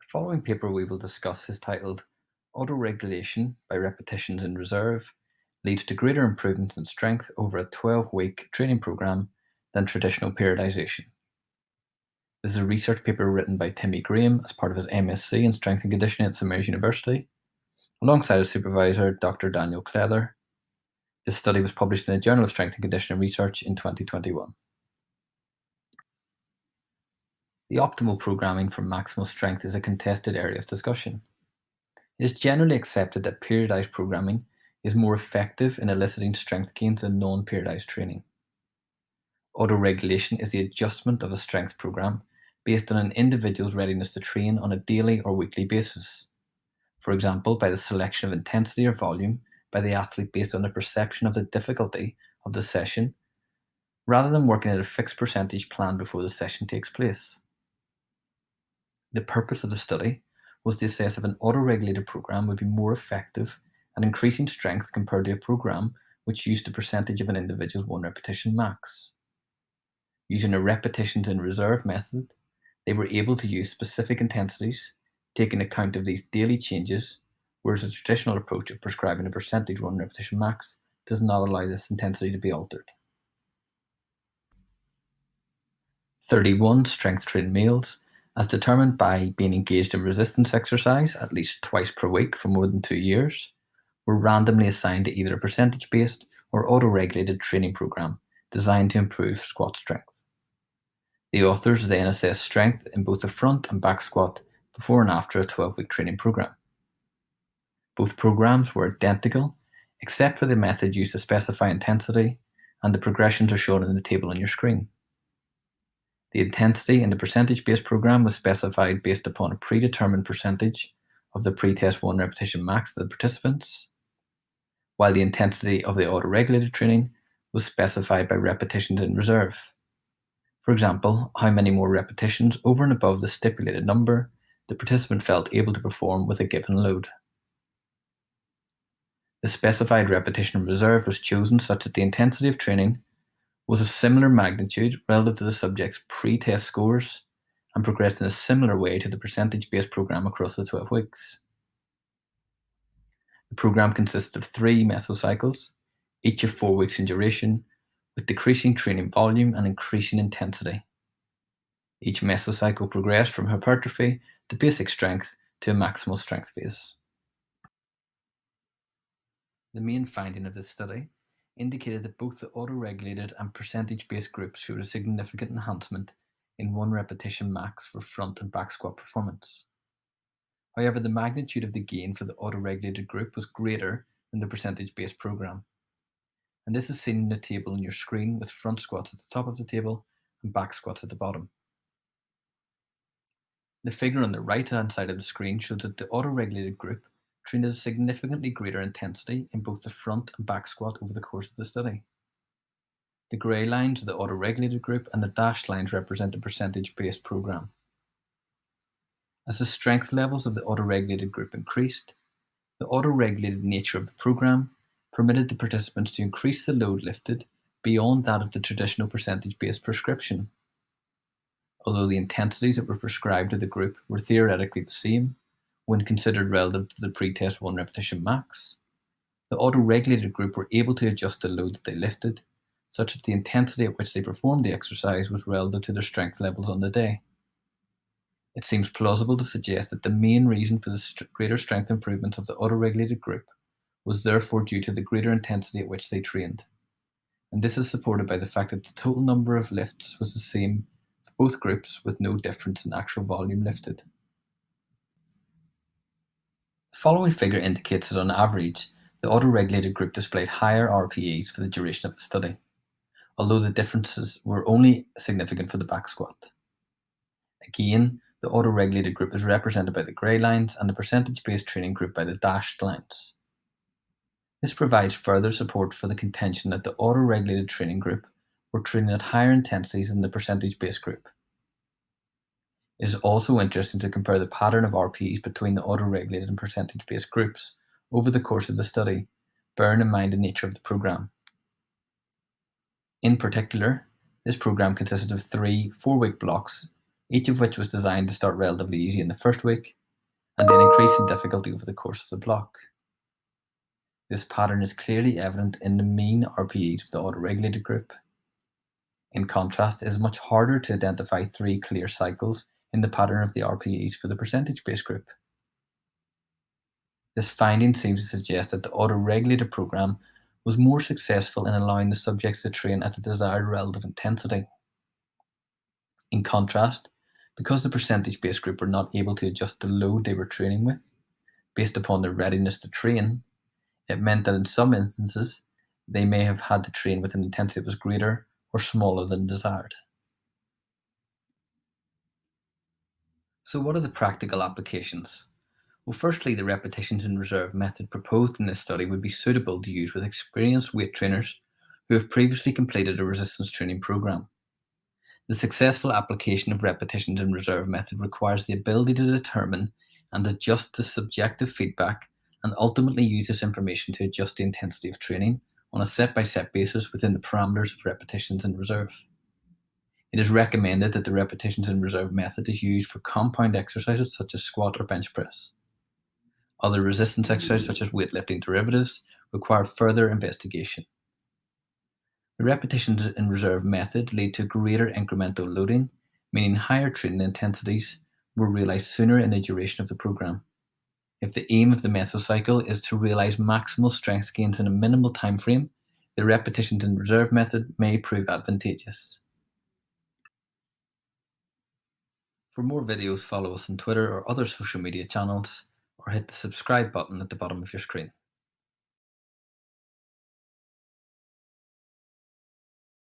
The following paper we will discuss is titled Autoregulation by Repetitions in Reserve Leads to Greater Improvements in Strength over a 12-week training program than traditional periodization. This is a research paper written by Timmy as part of his MSc in Strength and Conditioning at St Mary's University, alongside his supervisor, Dr. Daniel Cleather. This study was published in the Journal of Strength and Conditioning Research in 2021. The optimal programming for maximal strength is a contested area of discussion. It is generally accepted that periodized programming is more effective in eliciting strength gains than non-periodized training. Autoregulation is the adjustment of a strength program based on an individual's readiness to train on a daily or weekly basis. For example, by the selection of intensity or volume by the athlete based on their perception of the difficulty of the session, rather than working at a fixed percentage plan before the session takes place. The purpose of the study was to assess if an autoregulated program would be more effective at increasing strength compared to a program which used a percentage of an individual's 1 repetition max. Using a repetitions in reserve method, they were able to use specific intensities, taking account of these daily changes, whereas a traditional approach of prescribing a percentage 1 repetition max does not allow this intensity to be altered. 31 strength-trained males, as determined by being engaged in resistance exercise at least twice per week for more than 2 years, were randomly assigned to either a percentage-based or auto-regulated training program designed to improve squat strength. The authors then assessed strength in both the front and back squat before and after a 12-week training program. Both programs were identical, except for the method used to specify intensity, and the progressions are shown in the table on your screen. The intensity in the percentage-based program was specified based upon a predetermined percentage of the pre-test 1 repetition max to the participants, while the intensity of the auto-regulated training was specified by repetitions in reserve. For example, how many more repetitions over and above the stipulated number the participant felt able to perform with a given load. The specified repetition in reserve was chosen such that the intensity of training was of similar magnitude relative to the subject's pre-test scores and progressed in a similar way to the percentage-based program across the 12 weeks. The program consisted of 3 mesocycles, each of 4 weeks in duration, with decreasing training volume and increasing intensity. Each mesocycle progressed from hypertrophy to basic strength to a maximal strength phase. The main finding of this study indicated that both the auto-regulated and percentage-based groups showed a significant enhancement in 1 repetition max for front and back squat performance. However, the magnitude of the gain for the auto-regulated group was greater than the percentage-based program. And this is seen in the table on your screen with front squats at the top of the table and back squats at the bottom. The figure on the right-hand side of the screen shows that the auto-regulated group trained at a significantly greater intensity in both the front and back squat over the course of the study. The grey lines are the auto-regulated group and the dashed lines represent the percentage-based program. As the strength levels of the auto-regulated group increased, the auto-regulated nature of the program permitted the participants to increase the load lifted beyond that of the traditional percentage-based prescription. Although the intensities that were prescribed to the group were theoretically the same, when considered relative to the pre-test 1 repetition max, the auto-regulated group were able to adjust the load that they lifted, such that the intensity at which they performed the exercise was relative to their strength levels on the day. It seems plausible to suggest that the main reason for the greater strength improvements of the auto-regulated group was therefore due to the greater intensity at which they trained, and this is supported by the fact that the total number of lifts was the same for both groups with no difference in actual volume lifted. The following figure indicates that on average, the auto-regulated group displayed higher RPEs for the duration of the study, although the differences were only significant for the back squat. Again, the auto-regulated group is represented by the grey lines and the percentage-based training group by the dashed lines. This provides further support for the contention that the auto-regulated training group were training at higher intensities than the percentage-based group. It is also interesting to compare the pattern of RPEs between the auto-regulated and percentage-based groups over the course of the study, bearing in mind the nature of the program. In particular, this program consisted of 3 4-week blocks each of which was designed to start relatively easy in the first week and then increase in difficulty over the course of the block. This pattern is clearly evident in the mean RPEs of the autoregulated group. In contrast, it is much harder to identify 3 clear cycles in the pattern of the RPEs for the percentage-based group. This finding seems to suggest that the autoregulated program was more successful in allowing the subjects to train at the desired relative intensity. In contrast, because the percentage-based group were not able to adjust the load they were training with, based upon their readiness to train, it meant that in some instances, they may have had to train with an intensity that was greater or smaller than desired. So what are the practical applications? Well, firstly, the repetitions in reserve method proposed in this study would be suitable to use with experienced weight trainers who have previously completed a resistance training program. The successful application of repetitions in reserve method requires the ability to determine and adjust the subjective feedback and ultimately use this information to adjust the intensity of training on a set-by-set basis within the parameters of repetitions in reserve. It is recommended that the repetitions in reserve method is used for compound exercises such as squat or bench press. Other resistance exercises such as weightlifting derivatives require further investigation. The repetitions in reserve method lead to greater incremental loading, meaning higher training intensities were realized sooner in the duration of the program. If the aim of the mesocycle is to realize maximal strength gains in a minimal time frame, the repetitions in reserve method may prove advantageous. For more videos, follow us on Twitter or other social media channels, or hit the subscribe button at the bottom of your screen.